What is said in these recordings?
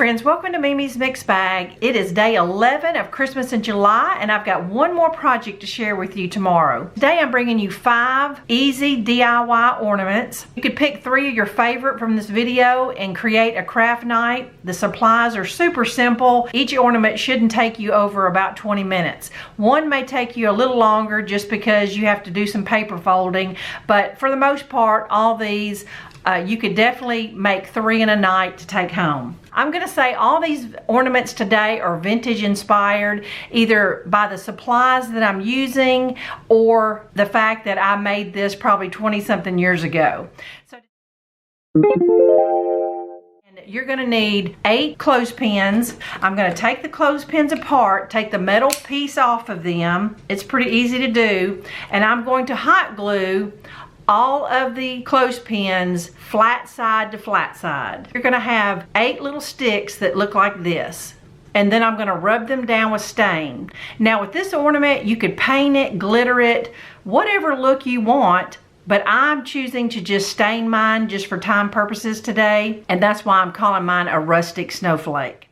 friends, welcome to Mimi's Mixed Bag. It is day 11 of Christmas in July, and I've got one more project to share with you tomorrow. Today I'm bringing you 5 easy DIY ornaments. You could pick 3 of your favorite from this video and create a craft night. The supplies are super simple. Each ornament shouldn't take you over about 20 minutes. One may take you a little longer just because you have to do some paper folding, but for the most part, all these you could definitely make 3 in a night to take home. I'm going to say all these ornaments today are vintage inspired, either by the supplies that I'm using or the fact that I made this probably 20-something years ago. So you're going to need 8 clothespins. I'm going to take the clothespins apart, take the metal piece off of them. It's pretty easy to do. And I'm going to hot glue all of the clothespins flat side to flat side. You're going to have 8 little sticks that look like this. And then I'm going to rub them down with stain. Now with this ornament, you could paint it, glitter it, whatever look you want. But I'm choosing to just stain mine just for time purposes today. And that's why I'm calling mine a rustic snowflake.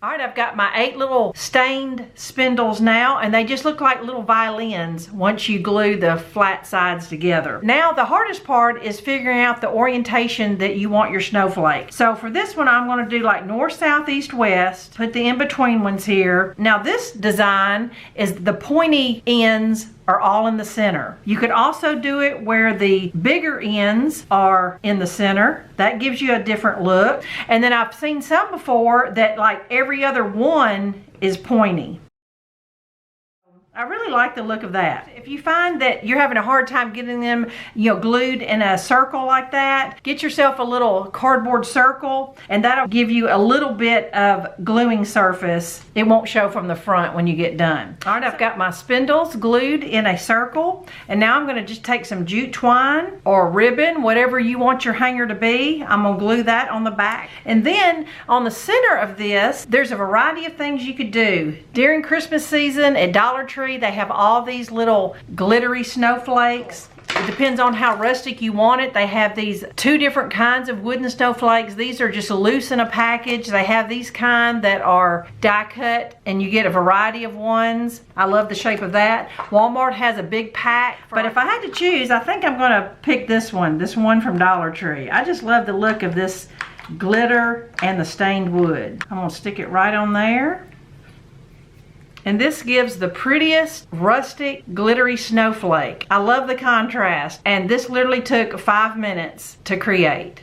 Alright, I've got my 8 little stained spindles now, and they just look like little violins once you glue the flat sides together. Now the hardest part is figuring out the orientation that you want your snowflake. So for this one, I'm going to do like north, south, east, west, put the in-between ones here. Now this design is the pointy ends are all in the center. You could also do it where the bigger ends are in the center. That gives you a different look. And then I've seen some before that like every other one is pointy. I really like the look of that. If you find that you're having a hard time getting them, glued in a circle like that, get yourself a little cardboard circle, and that'll give you a little bit of gluing surface. It won't show from the front when you get done. All right, I've got my spindles glued in a circle, and now I'm going to just take some jute twine or ribbon, whatever you want your hanger to be. I'm going to glue that on the back. And then on the center of this, there's a variety of things you could do. During Christmas season at Dollar Tree, they have all these little glittery snowflakes. It depends on how rustic you want it. They have these 2 different kinds of wooden snowflakes. These are just loose in a package. They have these kind that are die cut, and you get a variety of ones. I love the shape of that. Walmart has a big pack, but if I had to choose, I think I'm going to pick this one from Dollar Tree. I just love the look of this glitter and the stained wood. I'm going to stick it right on there. And this gives the prettiest rustic glittery snowflake. I love the contrast, and this literally took 5 minutes to create.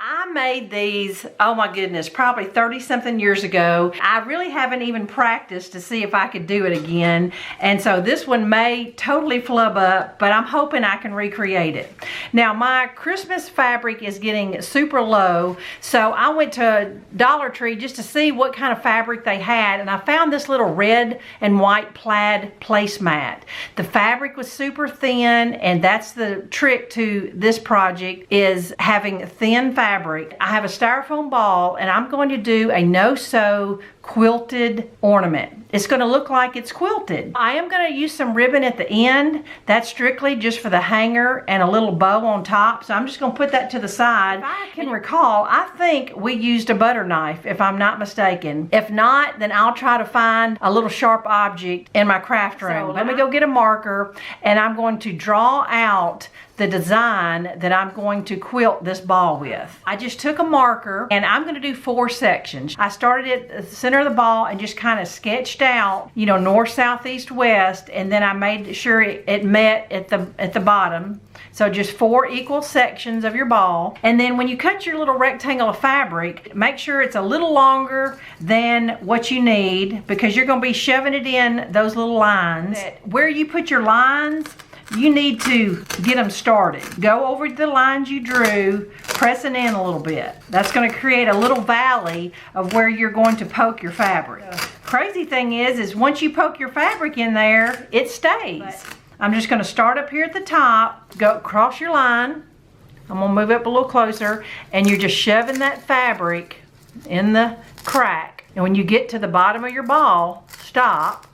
I made these, oh my goodness, probably 30-something years ago. I really haven't even practiced to see if I could do it again. And so this one may totally flub up, but I'm hoping I can recreate it. Now my Christmas fabric is getting super low, so I went to Dollar Tree just to see what kind of fabric they had, and I found this little red and white plaid placemat. The fabric was super thin, and that's the trick to this project, is having thin fabric. I have a styrofoam ball, and I'm going to do a no-sew quilted ornament. It's going to look like it's quilted. I am going to use some ribbon at the end. That's strictly just for the hanger and a little bow on top. So I'm just going to put that to the side. If I can recall, I think we used a butter knife, if I'm not mistaken. If not, then I'll try to find a little sharp object in my craft room. So let me go get a marker, and I'm going to draw out the design that I'm going to quilt this ball with. I just took a marker, and I'm going to do 4 sections. I started at the center of the ball and just kind of sketched out, north, south, east, west, and then I made sure it met at the bottom. So just 4 equal sections of your ball. And then when you cut your little rectangle of fabric, make sure it's a little longer than what you need, because you're going to be shoving it in those little lines. Where you put your lines, you need to get them started. Go over the lines you drew, pressing in a little bit. That's going to create a little valley of where you're going to poke your fabric. Crazy thing is once you poke your fabric in there, it stays. I'm just going to start up here at the top, go across your line. I'm going to move up a little closer, and you're just shoving that fabric in the crack. And when you get to the bottom of your ball, stop.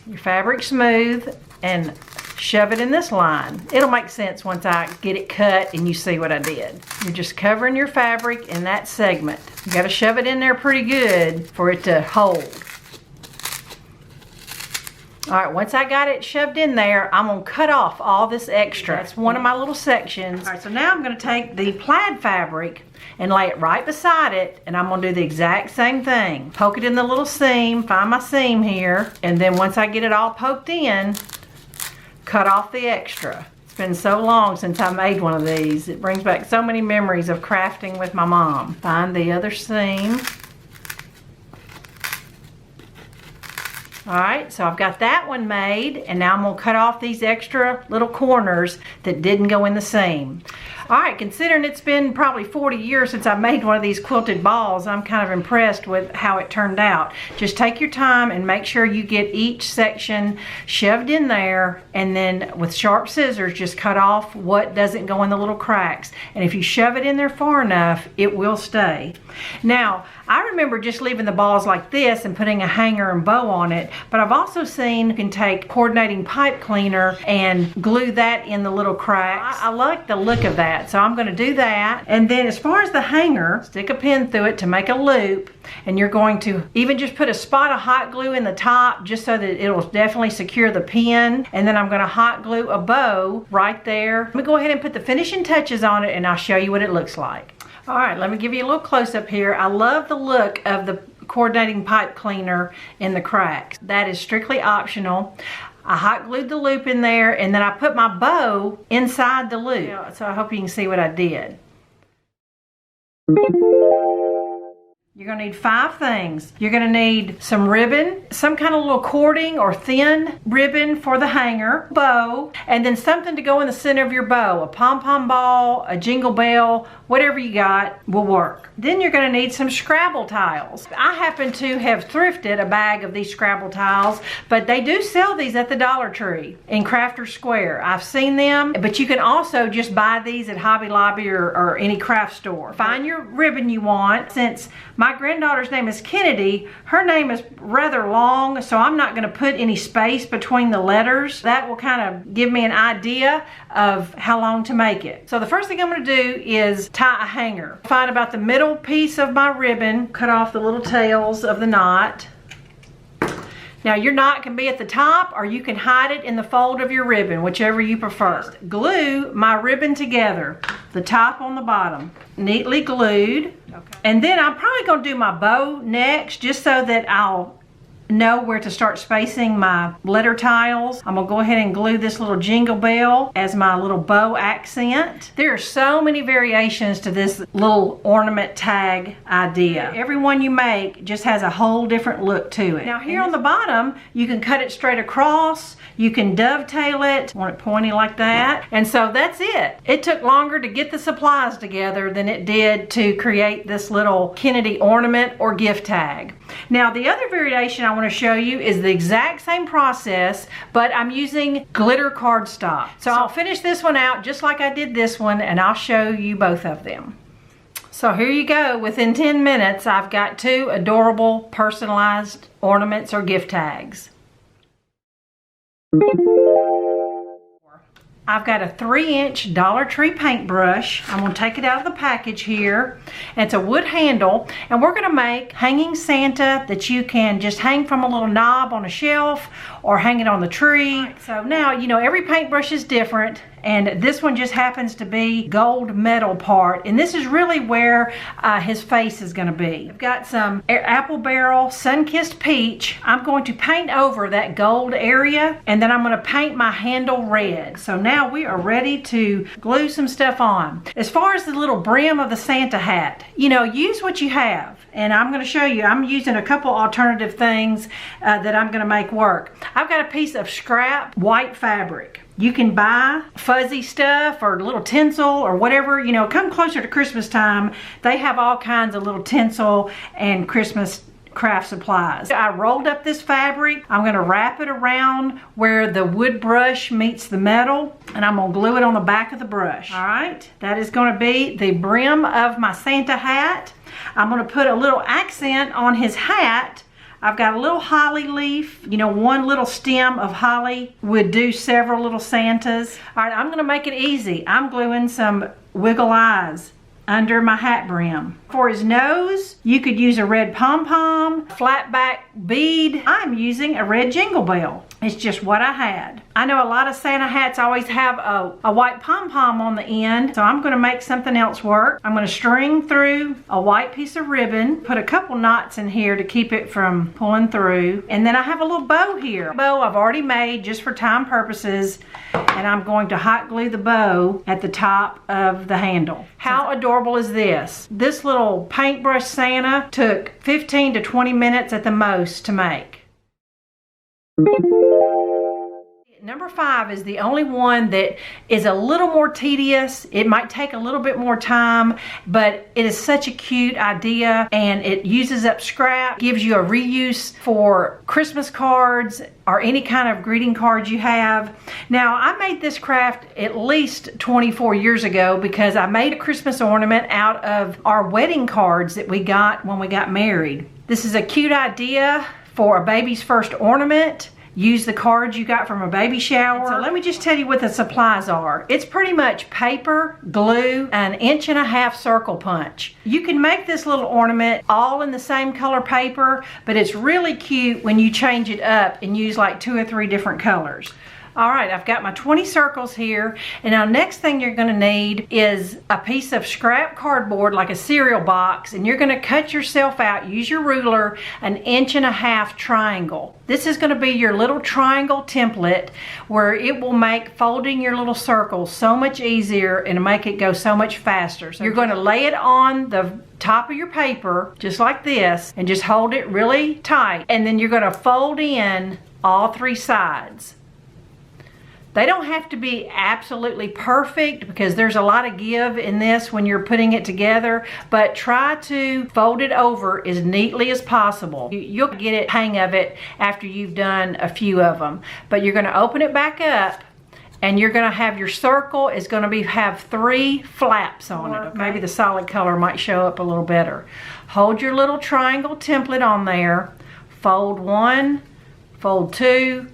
Your fabric's smooth, and shove it in this line. It'll make sense once I get it cut and you see what I did. You're just covering your fabric in that segment. You gotta shove it in there pretty good for it to hold. All right, once I got it shoved in there, I'm gonna cut off all this extra. That's one of my little sections. All right, so now I'm gonna take the plaid fabric and lay it right beside it, and I'm gonna do the exact same thing. Poke it in the little seam, find my seam here, and then once I get it all poked in, cut off the extra. It's been so long since I made one of these. It brings back so many memories of crafting with my mom. Find the other seam. All right, so I've got that one made, and now I'm gonna cut off these extra little corners that didn't go in the seam. All right, considering it's been probably 40 years since I made one of these quilted balls, I'm kind of impressed with how it turned out. Just take your time and make sure you get each section shoved in there, and then with sharp scissors, just cut off what doesn't go in the little cracks. And if you shove it in there far enough, it will stay. Now, I remember just leaving the balls like this and putting a hanger and bow on it, but I've also seen you can take coordinating pipe cleaner and glue that in the little cracks. I like the look of that, so I'm going to do that. And then as far as the hanger, stick a pin through it to make a loop, and you're going to even just put a spot of hot glue in the top just so that it'll definitely secure the pin. And then I'm going to hot glue a bow right there. Let me go ahead and put the finishing touches on it, and I'll show you what it looks like. All right, let me give you a little close-up here. I love the look of the coordinating pipe cleaner in the cracks. That is strictly optional. I hot glued the loop in there, and then I put my bow inside the loop. So I hope you can see what I did. You're gonna need 5 things. You're gonna need some ribbon, some kind of little cording or thin ribbon for the hanger, bow, and then something to go in the center of your bow. A pom-pom ball, a jingle bell, whatever you got will work. Then you're gonna need some Scrabble tiles. I happen to have thrifted a bag of these Scrabble tiles, but they do sell these at the Dollar Tree in Crafter's Square. I've seen them, but you can also just buy these at Hobby Lobby or any craft store. Find your ribbon you want. Since my granddaughter's name is Kennedy, her name is rather long, so I'm not gonna put any space between the letters. That will kind of give me an idea of how long to make it. So the first thing I'm gonna do is tie a hanger. Find about the middle piece of my ribbon, cut off the little tails of the knot. Now your knot can be at the top, or you can hide it in the fold of your ribbon, whichever you prefer. Glue my ribbon together, the top on the bottom, neatly glued. Okay. And then I'm probably gonna do my bow next, just so that I'll know where to start spacing my letter tiles. I'm gonna go ahead and glue this little jingle bell as my little bow accent. There are so many variations to this little ornament tag idea. Every one you make just has a whole different look to it. Now here on the bottom, you can cut it straight across, you can dovetail it, want it pointy like that, and so that's it. It took longer to get the supplies together than it did to create this little Kennedy ornament or gift tag. Now the other variation I want to show you is the exact same process, but I'm using glitter cardstock. So I'll finish this one out just like I did this one, and I'll show you both of them. So here you go. Within 10 minutes, I've got 2 adorable personalized ornaments or gift tags. I've got a 3-inch Dollar Tree paintbrush. I'm gonna take it out of the package here. It's a wood handle, and we're gonna make hanging Santa that you can just hang from a little knob on a shelf or hang it on the tree. So now, you know, every paintbrush is different, and this one just happens to be gold metal part, and this is really where his face is gonna be. I've got some apple barrel sun-kissed peach. I'm going to paint over that gold area, and then I'm gonna paint my handle red. So now we are ready to glue some stuff on. As far as the little brim of the Santa hat, you know, use what you have. And I'm gonna show you, I'm using a couple alternative things that I'm gonna make work. I've got a piece of scrap white fabric. You can buy fuzzy stuff or little tinsel or whatever, you know, come closer to Christmas time, they have all kinds of little tinsel and Christmas craft supplies. I rolled up this fabric. I'm gonna wrap it around where the wood brush meets the metal, and I'm gonna glue it on the back of the brush. All right, that is gonna be the brim of my Santa hat. I'm gonna put a little accent on his hat. I've got a little holly leaf. You know, one little stem of holly would do several little Santas. All right, I'm gonna make it easy. I'm gluing some wiggle eyes under my hat brim. For his nose, you could use a red pom-pom, flat back bead. I'm using a red jingle bell. It's just what I had. I know a lot of Santa hats always have a white pom-pom on the end, so I'm gonna make something else work. I'm gonna string through a white piece of ribbon, put a couple knots in here to keep it from pulling through, and then I have a little bow here. Bow I've already made just for time purposes, and I'm going to hot glue the bow at the top of the handle. How adorable is this? This little Paintbrush Santa took 15 to 20 minutes at the most to make. Number 5 is the only one that is a little more tedious. It might take a little bit more time, but it is such a cute idea, and it uses up scrap, gives you a reuse for Christmas cards or any kind of greeting cards you have. Now, I made this craft at least 24 years ago because I made a Christmas ornament out of our wedding cards that we got when we got married. This is a cute idea for a baby's first ornament. Use the cards you got from a baby shower. So let me just tell you what the supplies are. It's pretty much paper, glue, an 1.5 inch circle punch. You can make this little ornament all in the same color paper, but it's really cute when you change it up and use like 2 or 3 different colors. All right, I've got my 20 circles here, and now next thing you're gonna need is a piece of scrap cardboard like a cereal box, and you're gonna cut yourself out, use your ruler, an 1.5 inch triangle. This is gonna be your little triangle template where it will make folding your little circles so much easier and make it go so much faster. So you're gonna lay it on the top of your paper, just like this, and just hold it really tight, and then you're gonna fold in all 3 sides. They don't have to be absolutely perfect because there's a lot of give in this when you're putting it together, but try to fold it over as neatly as possible. You'll get a hang of it after you've done a few of them. But you're gonna open it back up, and you're gonna have your circle is gonna have 3 flaps on it. Okay? Maybe the solid color might show up a little better. Hold your little triangle template on there, fold 1, fold 2,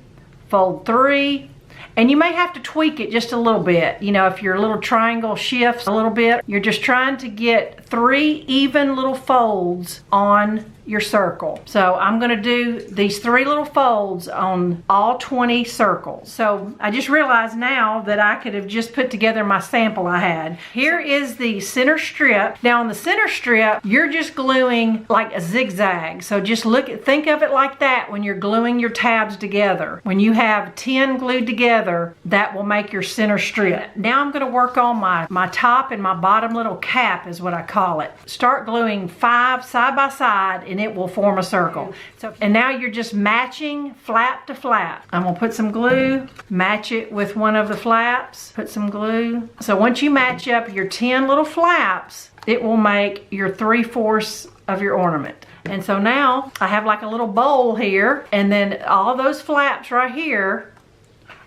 fold 3, and you may have to tweak it just a little bit. You know, if your little triangle shifts a little bit, you're just trying to get 3 even little folds on your circle. So I'm gonna do these 3 little folds on all 20 circles. So I just realized now that I could have just put together my sample I had. Here is the center strip. Now on the center strip, you're just gluing like a zigzag. So just think of it like that when you're gluing your tabs together. When you have 10 glued together, that will make your center strip. Now I'm gonna work on my top and my bottom little cap is what I call it. Start gluing 5 side by side, and it will form a circle. So, and now you're just matching flap to flap. I'm gonna put some glue, match it with one of the flaps, put some glue. So once you match up your 10 little flaps, it will make your 3/4 of your ornament. And so now I have like a little bowl here, and then all those flaps right here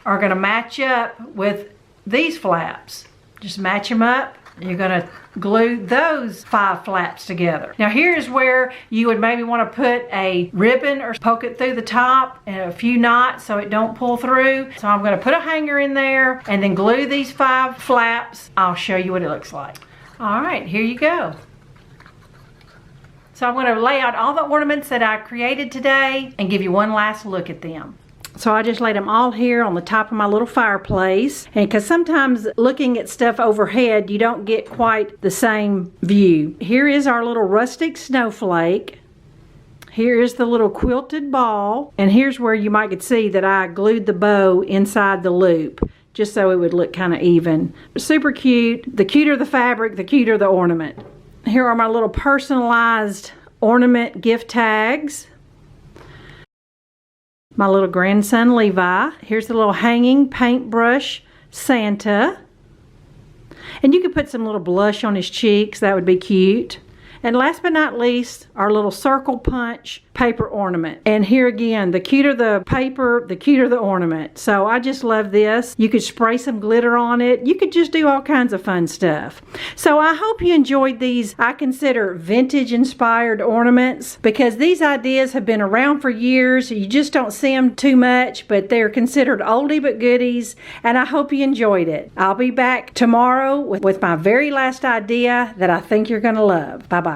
are gonna match up with these flaps. Just match them up. You're gonna glue those 5 flaps together. Now here's where you would maybe want to put a ribbon or poke it through the top and a few knots so it don't pull through. So I'm gonna put a hanger in there and then glue these 5 flaps. I'll show you what it looks like. All right, here you go. So I'm gonna lay out all the ornaments that I created today and give you one last look at them. So I just laid them all here on the top of my little fireplace. And because sometimes looking at stuff overhead, you don't get quite the same view. Here is our little rustic snowflake. Here is the little quilted ball. And here's where you might see that I glued the bow inside the loop, just so it would look kind of even. Super cute. The cuter the fabric, the cuter the ornament. Here are my little personalized ornament gift tags. My little grandson Levi. Here's the little hanging paintbrush Santa. And you could put some little blush on his cheeks, that would be cute. And last but not least, our little circle punch paper ornament. And here again, the cuter the paper, the cuter the ornament. So I just love this. You could spray some glitter on it. You could just do all kinds of fun stuff. So I hope you enjoyed these, I consider vintage inspired ornaments, because these ideas have been around for years. You just don't see them too much, but they're considered oldie but goodies, and I hope you enjoyed it. I'll be back tomorrow with my very last idea that I think you're going to love. Bye-bye.